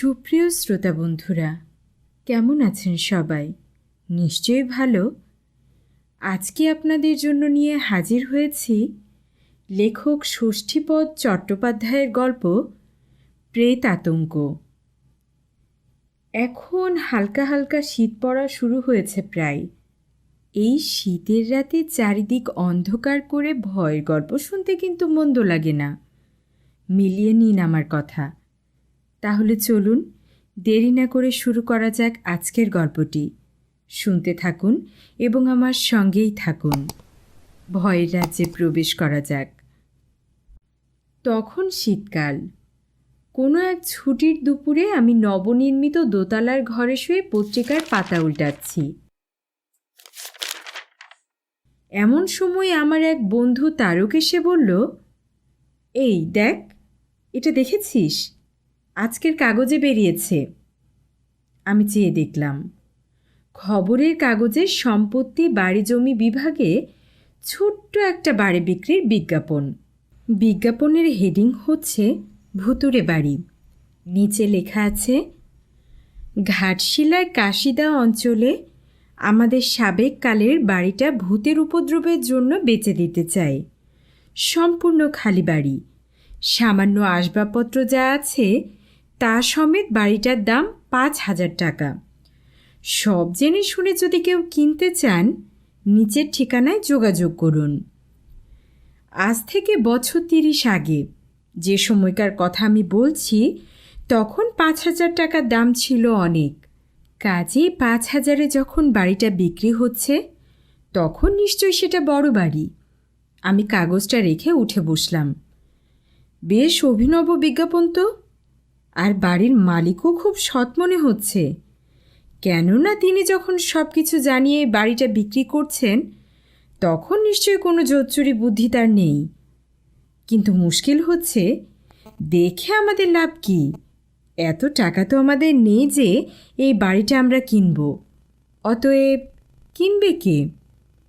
সুপ্রিয় শ্রোতা বন্ধুরা, কেমন আছেন সবাই? নিশ্চয়ই ভালো। আজকে আপনাদের জন্য নিয়ে হাজির হয়েছি লেখক ষষ্ঠীপদ চট্টোপাধ্যায়ের গল্প প্রেত আতঙ্ক। এখন হালকা হালকা শীত পড়া শুরু হয়েছে প্রায়। এই শীতের রাতে চারিদিক অন্ধকার করে ভয়ের গল্প শুনতে কিন্তু মন্দ লাগে না। মিলিয়ে নিন আমার কথা। তাহলে চলুন দেরি না করে শুরু করা যাক আজকের গল্পটি। শুনতে থাকুন এবং আমার সঙ্গেই থাকুন। ভয়ের রাজ্যে প্রবেশ করা যাক। তখন শীতকাল। কোনো এক ছুটির দুপুরে আমি নবনির্মিত দোতলার ঘরে শুয়ে পত্রিকার পাতা উল্টাচ্ছি। এমন সময় আমার এক বন্ধু তারক এসে বলল, এই দেখ, এটা দেখেছিস? আজকের কাগজে বেরিয়েছে। আমি চেয়ে দেখলাম। খবরের কাগজের সম্পত্তি বাড়ি জমি বিভাগে ছোট্ট একটা বাড়ি বিক্রির বিজ্ঞাপন। বিজ্ঞাপনের হেডিং হচ্ছে ভুতুরে বাড়ি। নিচে লেখা আছে, ঘাটশিলার কাশিদা অঞ্চলে আমাদের সাবেক কালের বাড়িটা ভূতের উপদ্রবের জন্য বেচে দিতে চাই। সম্পূর্ণ খালি বাড়ি। সামান্য আসবাবপত্র যা আছে তা সমেত বাড়িটার দাম ৫,০০০ টাকা। সব জেনে শুনে যদি কেউ কিনতে চান নিচের ঠিকানায় যোগাযোগ করুন। আজ থেকে বছর ৩০ আগে, যে সময়কার কথা আমি বলছি, তখন ৫,০০০ টাকার দাম ছিল অনেক। কাজেই ৫,০০০-এ যখন বাড়িটা বিক্রি হচ্ছে তখন নিশ্চয়ই সেটা বড় বাড়ি। আমি কাগজটা রেখে উঠে বসলাম। বেশ অভিনব বিজ্ঞাপন তো। আর বাড়ির মালিকও খুব সৎ মনে হচ্ছে। কেননা তিনি যখন সব কিছু জানিয়ে বাড়িটা বিক্রি করছেন তখন নিশ্চয়ই কোনো জোচ্চুরি বুদ্ধি তার নেই। কিন্তু মুশকিল হচ্ছে, দেখে আমাদের লাভ কি? এত টাকা তো আমাদের নেই যে এই বাড়িটা আমরা কিনব। অতএব কিনবে কে?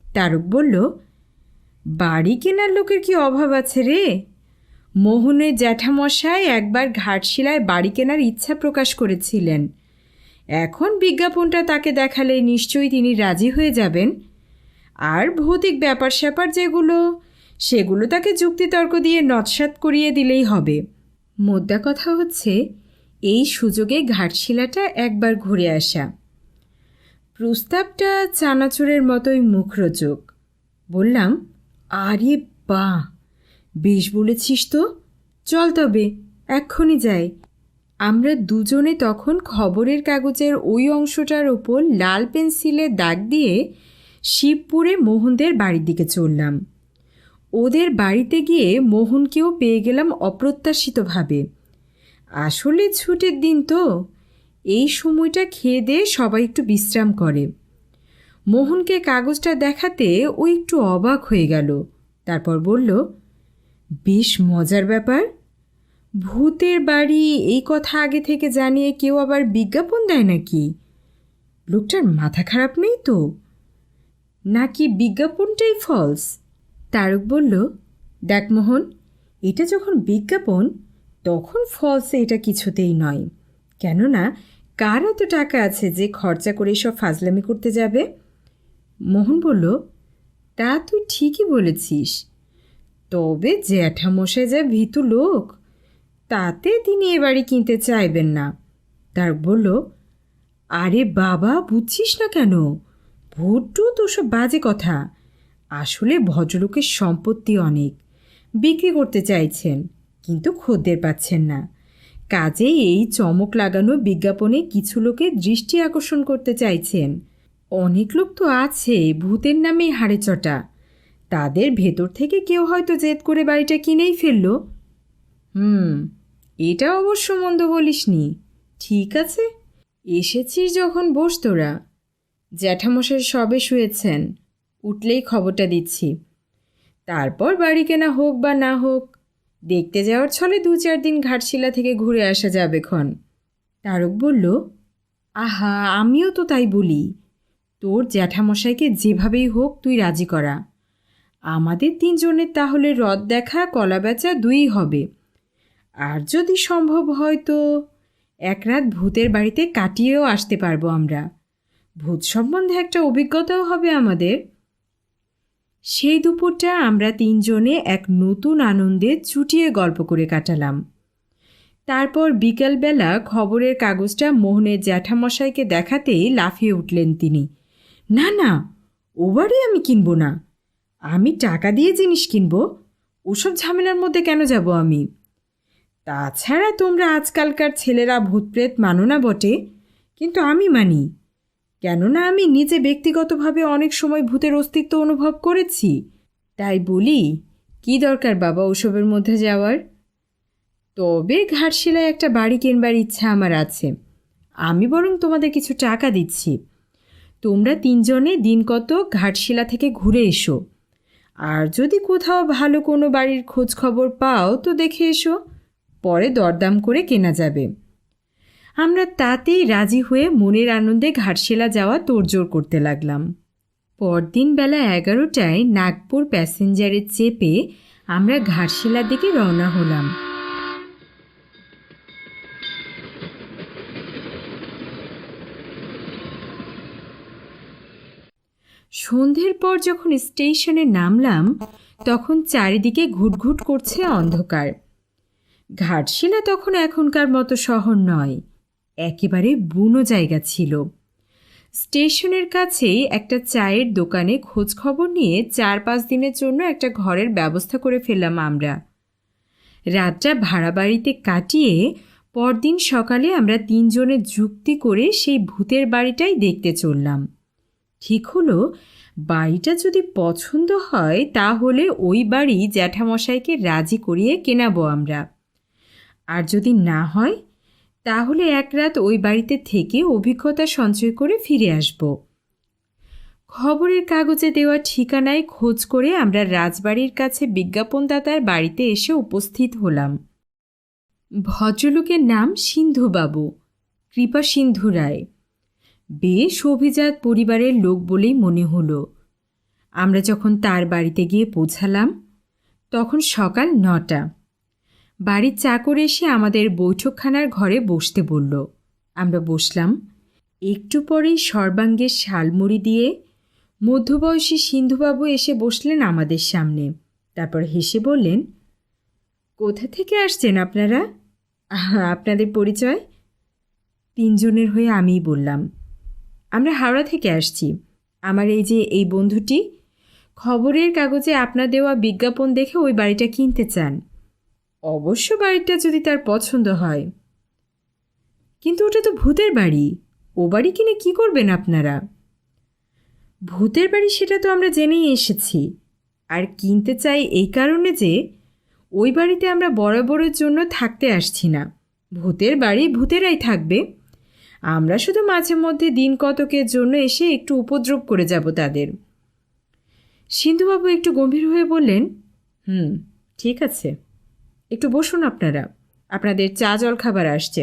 তারক বলল, বাড়ি কেনার লোকের কি অভাব আছে রে? মোহনের জ্যাঠামশাই একবার ঘাটশিলায় বাড়ি কেনার ইচ্ছা প্রকাশ করেছিলেন। এখন বিজ্ঞাপনটা তাকে দেখালে নিশ্চয়ই তিনি রাজি হয়ে যাবেন। আর ভৌতিক ব্যাপার স্যাপার যেগুলো, সেগুলো তাকে যুক্তিতর্ক দিয়ে নৎসাৎ করিয়ে দিলেই হবে। মোদ্দা কথা হচ্ছে, এই সুযোগে ঘাটশিলাটা একবার ঘুরে আসা। প্রস্তাবটা চানাচুরের মতোই মুখরোচক। বললাম, আরে বাহ, বেশ বলেছিস তো। চল তবে, এক্ষুনি যাই। আমরা দুজনে তখন খবরের কাগজের ওই অংশটার ওপর লাল পেন্সিলে দাগ দিয়ে শিবপুরে মোহনদের বাড়ির দিকে চললাম। ওদের বাড়িতে গিয়ে মোহনকেও পেয়ে গেলাম অপ্রত্যাশিতভাবে। আসলে ছুটির দিন তো, এই সময়টা খেয়ে দিয়ে সবাই একটু বিশ্রাম করে। মোহনকে কাগজটা দেখাতে ও একটু অবাক হয়ে গেল। তারপর বলল, বেশ মজার ব্যাপার। ভূতের বাড়ি এই কথা আগে থেকে জানিয়ে কেউ আবার বিজ্ঞাপন দেয় নাকি? লোকটার মাথা খারাপ নেই তো? নাকি বিজ্ঞাপনটাই ফলস? তারক বলল, দেখ মোহন, এটা যখন বিজ্ঞাপন তখন ফলসে এটা কিছুতেই নয়। কেননা কার এত টাকা আছে যে খরচা করে সব ফাজলামি করতে যাবে? মোহন বলল, তা তুই ঠিকই বলেছিস। তবে জ্যাঠামশাই যা ভীতু লোক, তাতে তিনি এ বাড়ি কিনতে চাইবেন না। তারক বলল, আরে বাবা, বুঝছিস না কেন? ভুট্টু তো সব বাজে কথা। আসলে ভদ্রলোকের সম্পত্তি অনেক, বিক্রি করতে চাইছেন কিন্তু খদ্দের পাচ্ছেন না। কাজেই এই চমক লাগানো বিজ্ঞাপনে কিছু লোকের দৃষ্টি আকর্ষণ করতে চাইছেন। অনেক লোক তো আছে ভূতের নামে হাড়ে চটা। তাদের ভেতর থেকে কেউ হয়তো জেদ করে বাড়িটা কিনেই ফেলল। এটা অবশ্য মন্দ বলিসনি। ঠিক আছে, এসেছিস যখন বস তোরা। জ্যাঠামশাই সবে শুয়েছেন, উঠলেই খবরটা দিচ্ছি। তারপর বাড়ি কেনা হোক বা না হোক, দেখতে যাওয়ার ছলে ২-৪ দিন ঘাটশিলা থেকে ঘুরে আসা যাবে ক্ষণ। তারক বলল, আহা, আমিও তো তাই বলি। তোর জ্যাঠামশাইকে যেভাবেই হোক তুই রাজি করা। আমাদের ৩ জনের তাহলে হ্রদ দেখা, কলা বেচা ২ই হবে। আর যদি সম্ভব হয় তো এক রাত ভূতের বাড়িতে কাটিয়েও আসতে পারবো আমরা। ভূত সম্বন্ধে একটা অভিজ্ঞতাও হবে আমাদের। সেই দুপুরটা আমরা তিনজনে এক নতুন আনন্দে চুটিয়ে গল্প করে কাটালাম। তারপর বিকেলবেলা খবরের কাগজটা মোহনের জ্যাঠামশাইকে দেখাতেই লাফিয়ে উঠলেন তিনি। না না, ও বাড়ি আমি কিনব না, আমি টাকা দিয়ে জিনিস কিনব, ওসব ঝামেলার মধ্যে কেন যাব আমি? তাছাড়া তোমরা আজকালকার ছেলেরা ভূতপ্রেত মানো না বটে, কিন্তু আমি মানি, কেননা আমি নিজে ব্যক্তিগতভাবে অনেক সময় ভূতের অস্তিত্ব অনুভব করেছি। তাই বলি, কি দরকার বাবা ওসবের মধ্যে যাওয়ার? তবে ঘাটশিলায় একটা বাড়ি কিনবার ইচ্ছা আমার আছে। আমি বরং তোমাদের কিছু টাকা দিচ্ছি, তোমরা তিনজনে দিন কত ঘাটশিলা থেকে ঘুরে এসো। আর যদি কোথাও ভালো কোনো বাড়ির খোঁজ খবর পাও তো দেখে এসো, পরে দরদাম করে কেনা যাবে। আমরা তাতেই রাজি হয়ে মনের আনন্দে ঘাটশিলা যাওয়া তোড়জোড় করতে লাগলাম। পরদিন বেলা 11টায় নাগপুর প্যাসেঞ্জারে চেপে আমরা ঘাটশিলার দিকে রওনা হলাম। সন্ধ্যের পর যখন স্টেশনে নামলাম তখন চারিদিকে ঘুটঘুট করছে অন্ধকার। ঘাটশিলা তখন এখনকার মতো শহর নয়, একেবারে বুনো জায়গা ছিল। স্টেশনের কাছেই একটা চায়ের দোকানে খোঁজ খবর নিয়ে 4-5 দিনের জন্য একটা ঘরের ব্যবস্থা করে ফেললাম আমরা। রাতটা ভাড়া বাড়িতে কাটিয়ে পরদিন সকালে আমরা তিনজনে যুক্তি করে সেই ভূতের বাড়িটাই দেখতে চললাম। ঠিক হলো, বাড়িটা যদি পছন্দ হয় তাহলে ওই বাড়ি জ্যাঠামশাইকে রাজি করিয়ে কেনাবো আমরা, আর যদি না হয় তাহলে এক রাত ওই বাড়িতে থেকে অভিজ্ঞতা সঞ্চয় করে ফিরে আসব। খবরের কাগজে দেওয়া ঠিকানায় খোঁজ করে আমরা রাজবাড়ির কাছে বিজ্ঞাপনদাতার বাড়িতে এসে উপস্থিত হলাম। ভদ্রলোকের নাম সিন্ধুবাবু, কৃপা সিন্ধু রায়। বেশ অভিজাত পরিবারের লোক বলেই মনে হলো। আমরা যখন তার বাড়িতে গিয়ে পৌঁছালাম তখন সকাল 9টা। বাড়ির চাকর এসে আমাদের বৈঠকখানার ঘরে বসতে বলল। আমরা বসলাম। একটু পরেই সর্বাঙ্গে শালমুড়ি দিয়ে মধ্যবয়সী সিন্ধুবাবু এসে বসলেন আমাদের সামনে। তারপর হেসে বললেন, কোথা থেকে আসছেন আপনারা? আপনাদের পরিচয়? তিনজনের হয়ে আমিই বললাম, আমরা হাওড়া থেকে আসছি। আমার এই বন্ধুটি খবরের কাগজে আপনার দেওয়া বিজ্ঞাপন দেখে ওই বাড়িটা কিনতে চান। অবশ্য বাড়িটা যদি তার পছন্দ হয়। কিন্তু ওটা তো ভূতের বাড়ি, ও বাড়ি কিনে কি করবেন আপনারা? ভূতের বাড়ি সেটা তো আমরা জেনেই এসেছি, আর কিনতে চাই এই কারণে যে ওই বাড়িতে আমরা বরাবরের জন্য থাকতে আসছি না। ভূতের বাড়ি ভূতেরাই থাকবে, আমরা শুধু মাঝে মধ্যে দিন কতকের জন্য এসে একটু উপদ্রব করে যাব তাদের। সিন্ধুবাবু একটু গম্ভীর হয়ে বললেন, ঠিক আছে, একটু বসুন আপনারা, আপনাদের চা জল খাবার আসছে।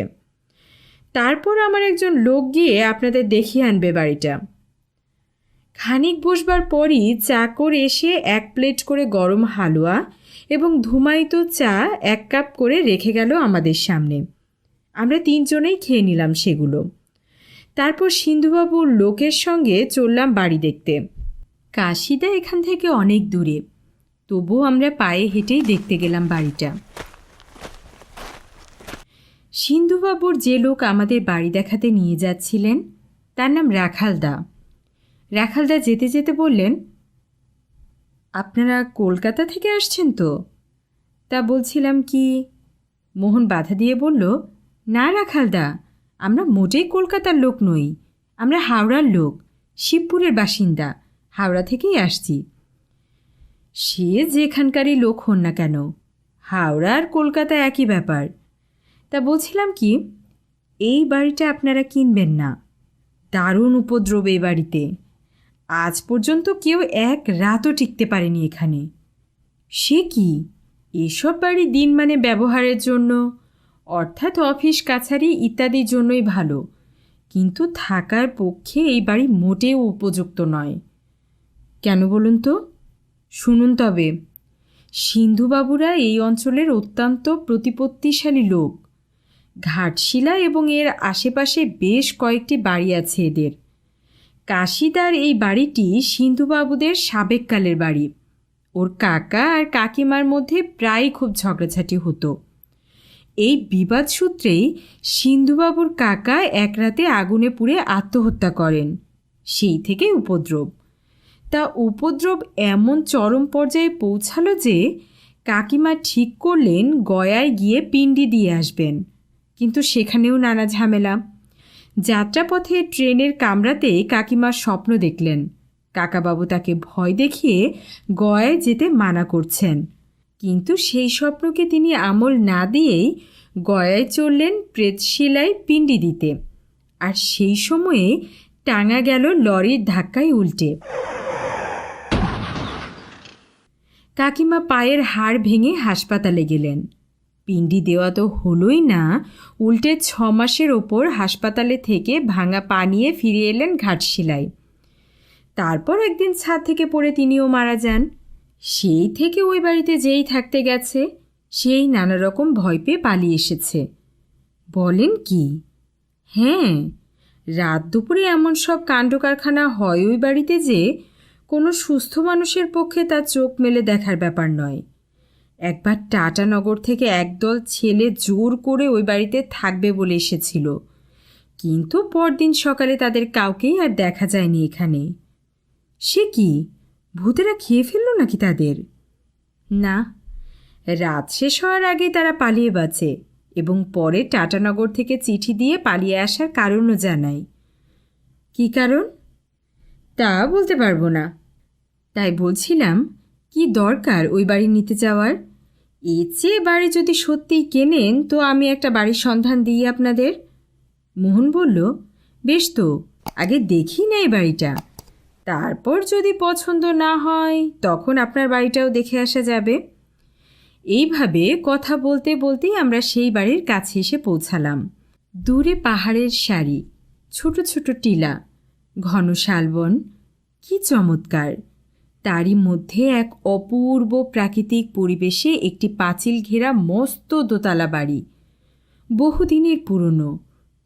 তারপর আমার একজন লোক গিয়ে আপনাদের দেখিয়ে আনবে বাড়িটা। খানিক বসবার পরই চাকর এসে 1 প্লেট করে গরম হালুয়া এবং ধুমায়িত চা 1 কাপ করে রেখে গেল আমাদের সামনে। আমরা তিনজনেই খেয়ে নিলাম সেগুলো। তারপর সিন্ধুবাবুর লোকের সঙ্গে চললাম বাড়ি দেখতে। কাশিদা এখান থেকে অনেক দূরে, তবুও আমরা পায়ে হেঁটেই দেখতে গেলাম বাড়িটা। সিন্ধুবাবুর যে লোক আমাদের বাড়ি দেখাতে নিয়ে যাচ্ছিলেন তার নাম রাখালদা। রাখালদা যেতে যেতে বললেন, আপনারা কলকাতা থেকে আসছেন তো? তা বলছিলাম কি। মোহন বাধা দিয়ে বলল, না রাখালদা, আমরা মোটেই কলকাতার লোক নই, আমরা হাওড়ার লোক, শিবপুরের বাসিন্দা, হাওড়া থেকেই আসছি। সে যেখানকারই লোক হন না কেন, হাওড়া আর কলকাতা একই ব্যাপার। তা বলছিলাম কি, এই বাড়িটা আপনারা কিনবেন না, দারুণ উপদ্রব এই বাড়িতে। আজ পর্যন্ত কেউ এক রাতও টিকতে পারেনি এখানে। সে কি, এসব বাড়ি দিন মানে ব্যবহারের জন্য, অর্থাৎ অফিস কাছারি ইত্যাদির জন্যই ভালো, কিন্তু থাকার পক্ষে এই বাড়ি মোটেও উপযুক্ত নয়। কেন বলুন তো? শুনুন তবে, সিন্ধুবাবুরা এই অঞ্চলের অত্যন্ত প্রতিপত্তিশালী লোক। ঘাটশিলা এবং এর আশেপাশে বেশ কয়েকটি বাড়ি আছে এদের। কাশিদার এই বাড়িটি সিন্ধুবাবুদের সাবেককালের বাড়ি। ওর কাকা আর কাকিমার মধ্যে প্রায় খুব ঝগড়াঝাটি হতো। এই বিবাদ সূত্রেই সিন্ধুবাবুর কাকা এক রাতে আগুনে পুড়ে আত্মহত্যা করেন। সেই থেকে উপদ্রব। তা উপদ্রব এমন চরম পর্যায়ে পৌঁছালো যে কাকিমা ঠিক করলেন গয়ায় গিয়ে পিণ্ডি দিয়ে আসবেন। কিন্তু সেখানেও নানা ঝামেলা। যাত্রাপথে ট্রেনের কামরাতে কাকিমার স্বপ্ন দেখলেন কাকাবাবু তাকে ভয় দেখিয়ে গয়ায় যেতে মানা করছেন। কিন্তু সেই স্বপ্নকে তিনি আমল না দিয়েই গয়ায় চললেন প্রেতশিলায় পিণ্ডি দিতে। আর সেই সময়ে টাঙা গেল লরির ধাক্কায় উল্টে। কাকিমা পায়ের হাড় ভেঙে হাসপাতালে গেলেন। পিণ্ডি দেওয়া তো হলোই না, উল্টে 6 মাসের ওপর হাসপাতালে থেকে ভাঙা পা নিয়ে ফিরে এলেন ঘাটশিলায়। তারপর একদিন ছাদ থেকে পড়ে তিনিও মারা যান। সেই থেকে ওই বাড়িতে যেই থাকতে গেছে সেই নানা রকম ভয় পেয়ে পালিয়ে এসেছে। বলেন কি? হ্যাঁ, রাত দুপুরে এমন সব কাণ্ডকারখানা হয় ওই বাড়িতে যে কোনো সুস্থ মানুষের পক্ষে তার চোখ মেলে দেখার ব্যাপার নয়। একবার টাটানগর থেকে একদল ছেলে জোর করে ওই বাড়িতে থাকবে বলে এসেছিল, কিন্তু পরদিন সকালে তাদের কাউকেই আর দেখা যায়নি এখানে। সে কি, ভূতেরা খেয়ে ফেলল নাকি তাদের? না, রাত শেষ হওয়ার আগে তারা পালিয়ে বাঁচে এবং পরে টাটানগর থেকে চিঠি দিয়ে পালিয়ে আসার কারণও জানায়। কি কারণ তা বলতে পারবো না। তাই বলছিলাম, কি দরকার ওই বাড়ি নিতে যাওয়ার? এর চেয়ে বাড়ি যদি সত্যিই কেনেন তো আমি একটা বাড়ির সন্ধান দিই আপনাদের। মোহন বলল, বেশ তো, আগে দেখি না এই বাড়িটা, তারপর যদি পছন্দ না হয় তখন আপনার বাড়িটাও দেখে আসা যাবে। এইভাবে কথা বলতে বলতেই আমরা সেই বাড়ির কাছে এসে পৌঁছালাম। দূরে পাহাড়ের সারি, ছোট ছোট টিলা, ঘন শালবন, কি চমৎকার! তারই মধ্যে এক অপূর্ব প্রাকৃতিক পরিবেশে একটি পাঁচিল ঘেরা মস্ত দোতলা বাড়ি, বহুদিনের পুরনো,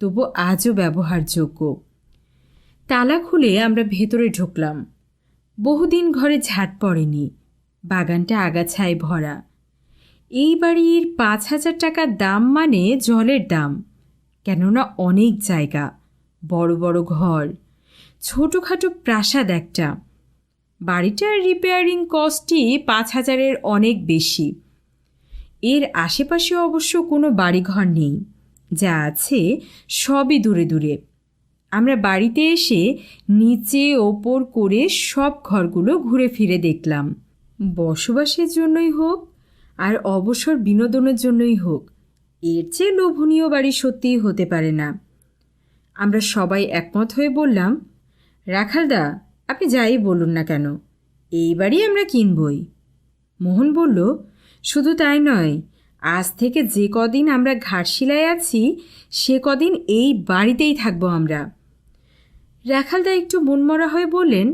তবু আজও ব্যবহারযোগ্য। তালা খুলে আমরা ভেতরে ঢুকলাম। বহুদিন ঘরে ঝাঁট পড়েনি, বাগানটা আগাছায় ভরা। এই বাড়ির 5,000 টাকার দাম মানে জলের দাম, কেননা অনেক জায়গা, বড় বড় ঘর, ছোটোখাটো প্রাসাদ একটা। বাড়িটার রিপেয়ারিং কস্টই 5,000-এর অনেক বেশি। এর আশেপাশে অবশ্য কোনো বাড়িঘর নেই, যা আছে সবই দূরে দূরে। আমরা বাড়িতে এসে নিচে ওপর করে সব ঘরগুলো ঘুরে ফিরে দেখলাম। বসবাসের জন্যই হোক আর অবসর বিনোদনের জন্যই হোক, এর চেয়ে লোভনীয় বাড়ি সত্যিই হতে পারে না। আমরা সবাই একমত হয়ে বললাম, রাখালদা, আপনি যাই বলুন না কেন, এই বাড়ি আমরা কিনবই। মোহন বলল, শুধু তাই নয়, আজ থেকে যে কদিন আমরা ঘাটশিলায় আছি সে কদিন এই বাড়িতেই থাকবো আমরা। রাখালদা একটু মনমরা হয়ে বললেন,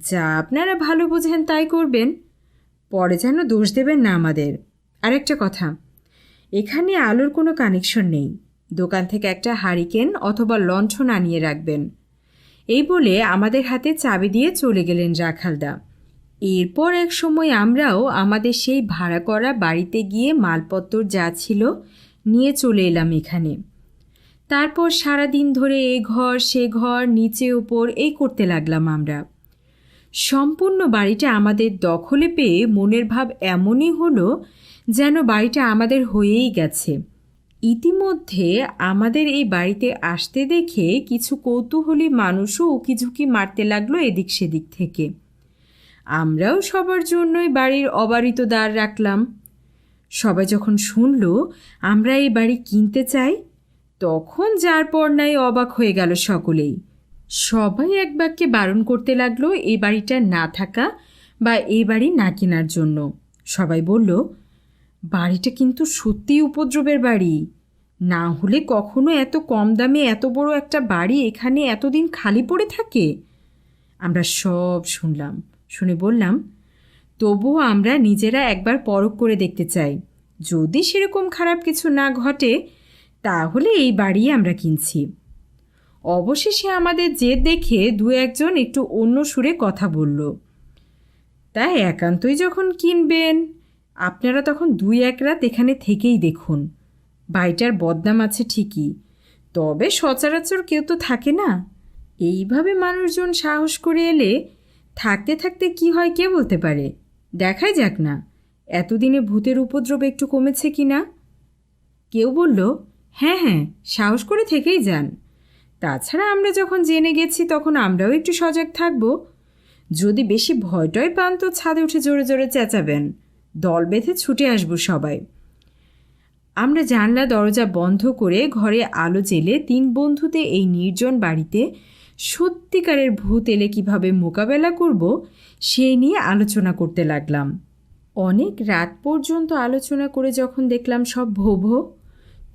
যা আপনারা ভালো বোঝেন তাই করবেন, পরে যেন দোষ দেবেন না আমাদের। আর একটা কথা, এখানে আলোর কোনো কানেকশন নেই, দোকান থেকে একটা হারিকেন অথবা লণ্ঠন আনিয়ে রাখবেন। এই বলে আমাদের হাতে চাবি দিয়ে চলে গেলেন রাখালদা। এরপর এক সময় আমরাও আমাদের সেই ভাড়া করা বাড়িতে গিয়ে মালপত্র যা ছিল নিয়ে চলে এলাম এখানে। তারপর সারাদিন ধরে এ ঘর সে ঘর, নিচে ওপর এই করতে লাগলাম আমরা। সম্পূর্ণ বাড়িটা আমাদের দখলে পেয়ে মনের ভাব এমনই হলো যেন বাড়িটা আমাদের হয়েই গেছে। ইতিমধ্যে আমাদের এই বাড়িতে আসতে দেখে কিছু কৌতূহলী মানুষও উকিঝুঁকি মারতে লাগলো এদিক সেদিক থেকে। আমরাও সবার জন্যই বাড়ির অবারিত দ্বার রাখলাম। সবাই যখন শুনল আমরা এই বাড়ি কিনতে চাই, তখন যার পর নাই অবাক হয়ে গেল সকলেই। সবাই এক বাক্যে বারণ করতে লাগলো এই বাড়িটা না থাকা বা এই বাড়ি না কেনার জন্য। সবাই বলল, বাড়িটা কিন্তু সত্যিই উপদ্রবের বাড়ি, না হলে কখনো এত কম দামে এত বড় একটা বাড়ি এখানে এতদিন খালি পড়ে থাকে। আমরা সব শুনলাম, শুনে বললাম, তবুও আমরা নিজেরা একবার পরখ করে দেখতে চাই, যদি সেরকম খারাপ কিছু না ঘটে তাহলে এই বাড়ি আমরা কিনছি। অবশেষে আমাদের জেদ দেখে দু একজন একটু অন্য সুরে কথা বলল। তাই একান্তই যখন কিনবেন, আপনারা তখন 2-1 রাত এখানে থেকেই দেখুন। বাড়িটার বদনাম আছে ঠিকই, তবে সচরাচর কেউ তো থাকে না। এইভাবে মানুষজন সাহস করে এলে থাকতে থাকতে কি হয় কে বলতে পারে। দেখাই যাক না এতদিনে ভূতের উপদ্রব একটু কমেছে কি না। কেউ বলল, হ্যাঁ হ্যাঁ, সাহস করে থেকেই যান। তাছাড়া আমরা যখন জেনে গেছি তখন আমরাও একটু সজাগ থাকব। যদি বেশি ভয়টয় পান তো ছাদে উঠে জোরে জোরে চেঁচাবেন, দল বেঁধে ছুটে আসব সবাই। আমরা জানলা দরজা বন্ধ করে ঘরে আলো জেলে 3 বন্ধুতে এই নির্জন বাড়িতে সত্যিকারের ভূত এলে কীভাবে মোকাবেলা করব সেই নিয়ে আলোচনা করতে লাগলাম। অনেক রাত পর্যন্ত আলোচনা করে যখন দেখলাম সব ভো ভো,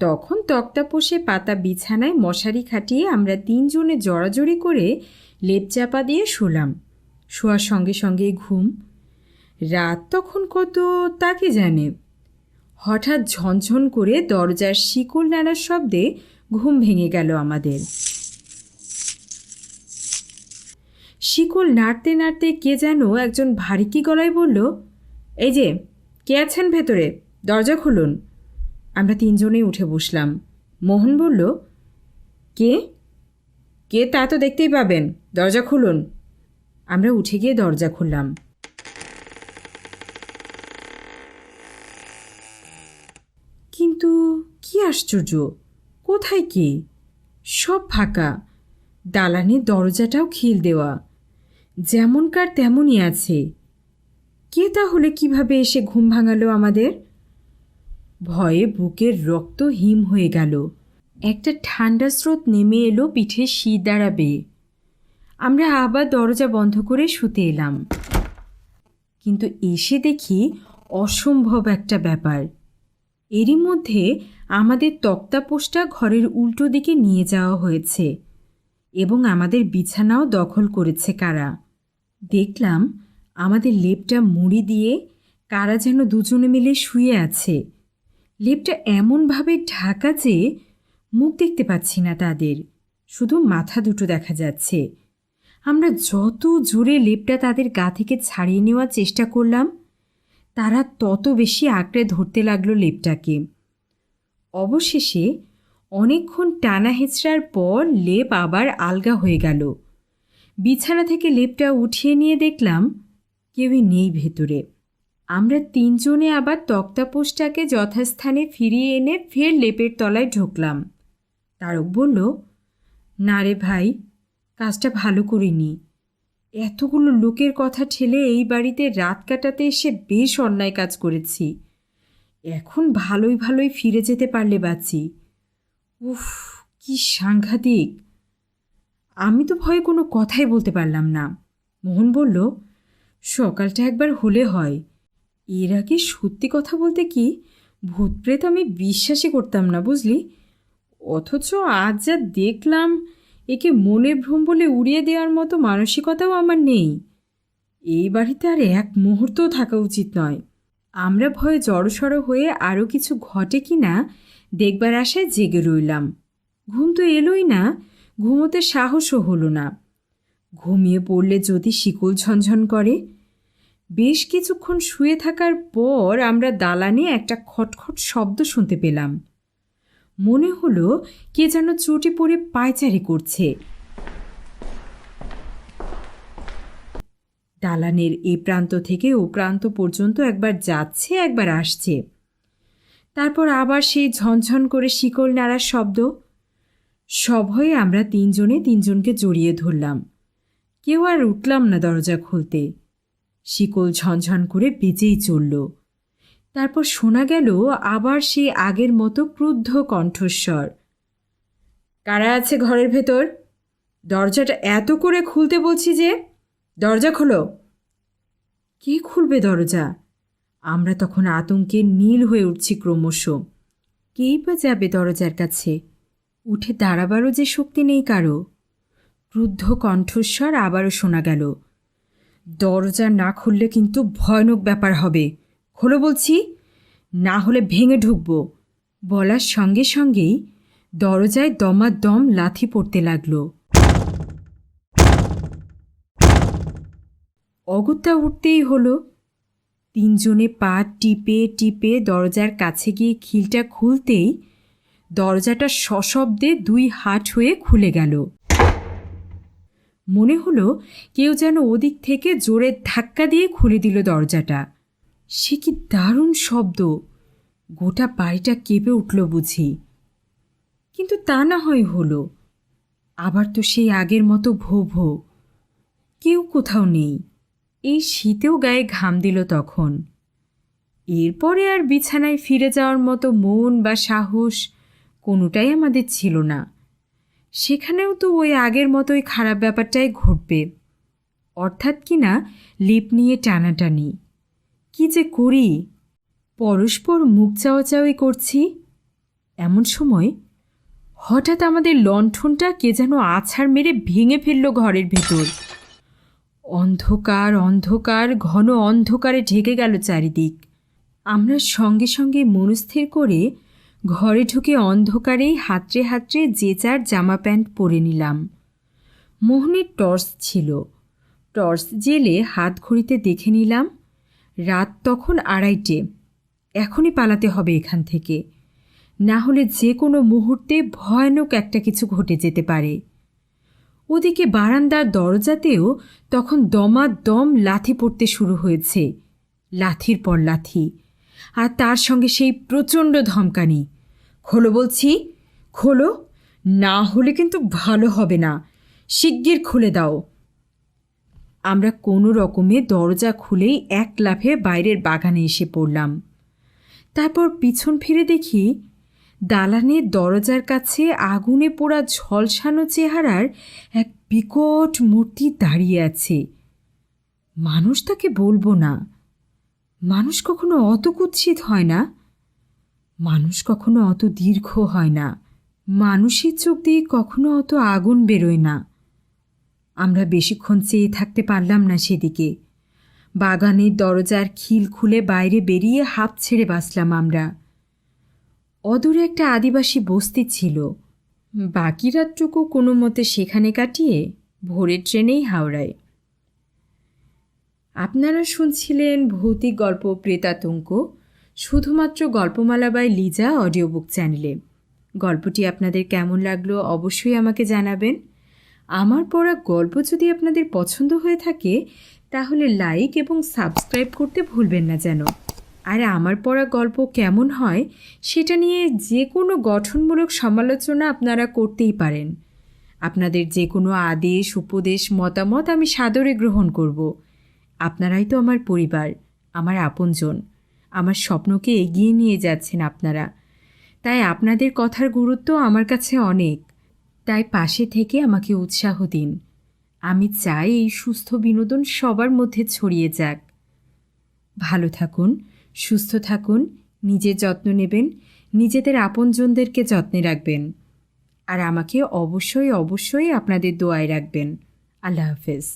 তখন তক্তাপোষে পাতা বিছানায় মশারি খাটিয়ে আমরা 3 জনে জড়াজড়ি করে লেপ চাপা দিয়ে শুলাম। শোয়ার সঙ্গে সঙ্গে ঘুম। রাত তখন কত তা কে জানে। হঠাৎ ঝনঝন করে দরজার শিকল নাড়ার শব্দে ঘুম ভেঙে গেল আমাদের। শিকল নাড়তে নাড়তে কে যেন একজন ভারী গলায় বলল, এই যে কে আছেন ভেতরে, দরজা খুলুন। আমরা 3 জনেই উঠে বসলাম। মোহন বলল, কে কে তা তো দেখতেই পাবেন, দরজা খুলুন। আমরা উঠে গিয়ে দরজা খুললাম। কিন্তু কি আশ্চর্য, কোথায় কে? সব ফাঁকা। দালানের দরজাটাও খিল দেওয়া, যেমনকার তেমনই আছে। কে তাহলে কিভাবে এসে ঘুম ভাঙালো আমাদের? ভয়ে বুকের রক্ত হিম হয়ে গেল। একটা ঠান্ডা স্রোত নেমে এলো পিঠে শীত দ্বারা বেয়ে। আমরা আবার দরজা বন্ধ করে শুতে এলাম। কিন্তু এসে দেখি অসম্ভব একটা ব্যাপার। এরই মধ্যে আমাদের তক্তাপোষটা ঘরের উল্টো দিকে নিয়ে যাওয়া হয়েছে এবং আমাদের বিছানাও দখল করেছে কারা। দেখলাম আমাদের লেপটা মুড়ি দিয়ে কারা যেন দুজনে মিলে শুয়ে আছে। লেপটা এমনভাবে ঢাকা যে মুখ দেখতে পাচ্ছি না তাদের, শুধু মাথা দুটো দেখা যাচ্ছে। আমরা যত জোরে লেপটা তাদের গা থেকে ছাড়িয়ে নেওয়ার চেষ্টা করলাম, তারা তত বেশি আঁকড়ে ধরতে লাগলো লেপটাকে। অবশেষে অনেকক্ষণ টানা হেঁচড়ার পর লেপ আবার আলগা হয়ে গেল। বিছানা থেকে লেপটা উঠিয়ে নিয়ে দেখলাম কেউই নেই ভেতরে। আমরা 3 জনে আবার তক্তাপোষটাকে যথাস্থানে ফিরিয়ে এনে ফের লেপের তলায় ঢুকলাম। তারক বলল, না রে ভাই, কাজটা ভালো করিনি। এতগুলো লোকের কথা ঠেলে এই বাড়িতে রাত কাটাতে এসে বেশ অন্যায় কাজ করেছি। এখন ভালোই ভালোই ফিরে যেতে পারলে বাঁচি। উফ, কি সাংঘাতিক! আমি তো ভয়ে কোনো কথাই বলতে পারলাম না। মোহন বলল, সকালটা একবার হলে হয়। এর আগে সত্যি কথা বলতে কি ভূতপ্রেত আমি বিশ্বাসই করতাম না, বুঝলি। অথচ আজ যা দেখলাম, একে মনে ভ্রম বলে উড়িয়ে দেওয়ার মতো মানসিকতাও আমার নেই। এই বাড়িতে আর এক মুহূর্তও থাকা উচিত নয়। আমরা ভয়ে জড়সড় হয়ে আরও কিছু ঘটে কি না দেখবার আশায় জেগে রইলাম। ঘুম তো এলোই না, ঘুমোতে সাহসও হলো না। ঘুমিয়ে পড়লে যদি শিকল ঝনঝন করে। বেশ কিছুক্ষণ শুয়ে থাকার পর আমরা দালানে একটা খটখট শব্দ শুনতে পেলাম। মনে হলো কে যেন চটি পড়ে পায়চারি করছে। দালানের এ প্রান্ত থেকে ও প্রান্ত পর্যন্ত একবার যাচ্ছে একবার আসছে, তারপর আবার সেই ঝনঝন করে শিকল নাড়ার শব্দ। সভয়ে আমরা 3 জনে 3 জনকে জড়িয়ে ধরলাম। কেউ আর উঠলাম না দরজা খুলতে। শিকল ঝনঝন করে বেজেই চলল। তারপর শোনা গেল আবার সেই আগের মতো ক্রুদ্ধ কণ্ঠস্বর, কারা আছে ঘরের ভেতর? দরজাটা এত করে খুলতে বলছি যে, দরজা খোলো। কে খুলবে দরজা? আমরা তখন আতঙ্কে নীল হয়ে উঠছি ক্রমশ। কেই বা যাবে দরজার কাছে? উঠে দাঁড়াবারও যে শক্তি নেই কারো। ক্রুদ্ধ কণ্ঠস্বর আবারও শোনা গেল, দরজা না খুললে কিন্তু ভয়ানক ব্যাপার হবে, খোলো বলছি, না হলে ভেঙে ঢুকবো। বলার সঙ্গে সঙ্গেই দরজায় দমাদম লাথি পড়তে লাগল। অগত্যা উঠতেই হলো। তিনজনে পা টিপে টিপে দরজার কাছে গিয়ে খিলটা খুলতেই দরজাটা সশব্দে 2 হাত হয়ে খুলে গেল। মনে হলো কেউ যেন ওদিক থেকে জোরে ধাক্কা দিয়ে খুলে দিল দরজাটা। সে কি দারুণ শব্দ! গোটা বাড়িটা কেঁপে উঠল বুঝি। কিন্তু তা না হয় হলো। আবার তো সেই আগের মতো ভো ভো। কেউ কোথাও নেই। এই শীতেও গায়ে ঘাম দিল তখন। এরপরে আর বিছানায় ফিরে যাওয়ার মতো মন বা সাহস কোনোটাই আমাদের ছিল না। সেখানেও তো ওই আগের মতোই খারাপ ব্যাপারটাই ঘটবে, অর্থাৎ কিনা লিপ নিয়ে টানাটানি। কি যে করি! পরস্পর মুখ চাওয়াচাওয়ি করছি। এমন সময় হঠাৎ আমাদের লণ্ঠনটা কে যেন আছাড় মেরে ভেঙে ফেলল ঘরের ভেতর। অন্ধকার অন্ধকার ঘন অন্ধকারে ঢেকে গেল চারিদিক। আমরা সঙ্গে সঙ্গে মনস্থির করে ঘরে ঢুকে অন্ধকারেই হাতড়ে হাতড়ে যে যার জামা প্যান্ট পরে নিলাম। মোহনের টর্চ ছিল। টর্চ জেলে হাত ঘড়িতে দেখে নিলাম রাত তখন 2:30। এখনই পালাতে হবে এখান থেকে, না হলে যে কোনো মুহূর্তে ভয়ানক একটা কিছু ঘটে যেতে পারে। ওদিকে বারান্দার দরজাতেও তখন দমাদম লাথি পড়তে শুরু হয়েছে, লাথির পর লাথি, আর তার সঙ্গে সেই প্রচণ্ড ধমকানি, খোলো বলছি, খোলো, না হলে কিন্তু ভালো হবে না, শিগগির খুলে দাও। আমরা কোনো রকমে দরজা খুলেই এক লাফে বাইরের বাগানে এসে পড়লাম। তারপর পিছন ফিরে দেখি দালানের দরজার কাছে আগুনে পোড়া ঝলসানো চেহারার এক বিকট মূর্তি দাঁড়িয়ে আছে। মানুষ তাকে বলবো না। মানুষ কখনো অত কুৎসিত হয় না, মানুষ কখনো অত দীর্ঘ হয় না, মানুষের চোখ দিয়ে কখনো অত আগুন বেরোয় না। আমরা বেশিক্ষণ চেয়ে থাকতে পারলাম না সেদিকে। বাগানের দরজার খিল খুলে বাইরে বেরিয়ে হাঁপ ছেড়ে বাঁচলাম আমরা। অদূরে একটা আদিবাসী বস্তি ছিল। বাকি রাতটুকু কোনো মতে সেখানে কাটিয়ে ভোরের ট্রেনেই হাওড়ায়। আপনারা শুনছিলেন ভৌতিক গল্প প্রেতাতঙ্ক, শুধুমাত্র গল্পমালা বাই লিজা অডিও বুক চ্যানেলে। গল্পটি আপনাদের কেমন লাগলো অবশ্যই আমাকে জানাবেন। আমার পড়া গল্প যদি আপনাদের পছন্দ হয়ে থাকে তাহলে লাইক এবং সাবস্ক্রাইব করতে ভুলবেন না যেন। আর আমার পড়া গল্প কেমন হয় সেটা নিয়ে যে কোনো গঠনমূলক সমালোচনা আপনারা করতেই পারেন। আপনাদের যে কোনো আদেশ, উপদেশ, মতামত আমি সাদরে গ্রহণ করব। আপনারাই তো আমার পরিবার, আমার আপনজন, আমার স্বপ্নকে এগিয়ে নিয়ে যাচ্ছেন আপনারা। তাই আপনাদের কথার গুরুত্ব আমার কাছে অনেক। তাই পাশে থেকে আমাকে উৎসাহ দিন। আমি চাই এই সুস্থ বিনোদন সবার মধ্যে ছড়িয়ে যাক। ভালো থাকুন, সুস্থ থাকুন, নিজের যত্ন নেবেন, নিজেদের আপনজনদেরকে যত্নে রাখবেন। আর আমাকে অবশ্যই অবশ্যই আপনাদের দোয়ায় রাখবেন। আল্লাহ হাফেজ।